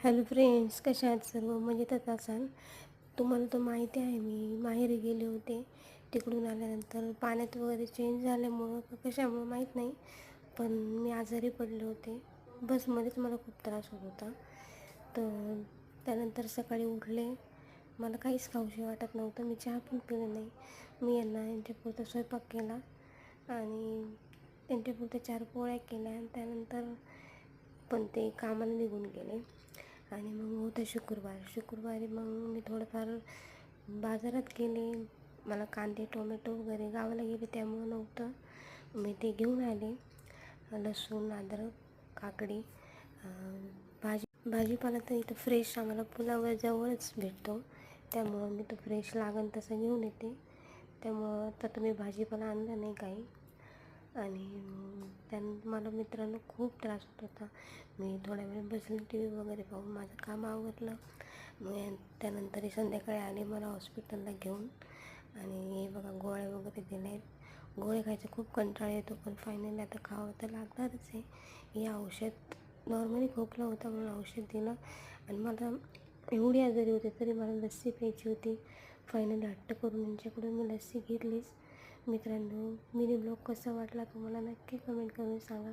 Hello friends, कशा आहात सर्व? मजेत असाल. तुम्हाला तर माहिती आहे मी माहेरी गेले होते. तिकडून आल्यानंतर पाण्यात वगैरे चेंज झाल्यामुळं कशामुळं माहीत नाही, पण मी आजारी पडले होते. बसमध्येच मला खूप त्रास होत होता. तर त्यानंतर सकाळी उठले, मला काहीच खाऊशी वाटत नव्हतं. मी चहा पण पिले नाही. मी यांच्यापुरता स्वयंपाक केला आणि त्यांच्यापुरत्या 4 पोळ्या केल्या आणि त्यानंतर पण ते कामाला निघून गेले. आणि मग होतं शुक्रवारी मग मी थोडंफार बाजारात गेले. मला कांदे टोमॅटो वगैरे गावाला गेले त्यामुळं नव्हतं, मी ते घेऊन आले. लसूण, अद्रक, काकडी, भाजीपाला तर इथं फ्रेश आम्हाला पुलावर जवळच भेटतो, त्यामुळं मी तो फ्रेश लागन तसं घेऊन येते. त्यामुळं आता तुम्ही भाजीपाला आणला नाही काही. आणि त्यानंतर मला मित्रांनो खूप त्रास होत होता. मी थोड्या वेळ बसले, टी व्ही वगैरे पाहून माझं काम आवरलं. मग त्यानंतर संध्याकाळी आले मला हॉस्पिटलला घेऊन. आणि हे बघा गोळ्या वगैरे दिल्या आहेत. गोळ्या खायचा खूप कंटाळा येतो, पण फायनली आता खावं तर लागणारच आहे. हे औषध नॉर्मली खोकला होता म्हणून औषध दिलं. आणि मला एवढी आजारी होते तरी मला लस्सी प्यायची होती. फायनली हट्ट करून यांच्याकडून मी लस्सी घेतलीच. मित्रांनो, मिनी ब्लॉग कसा वाटला तुम्हाला नक्की कमेंट करून सांगा.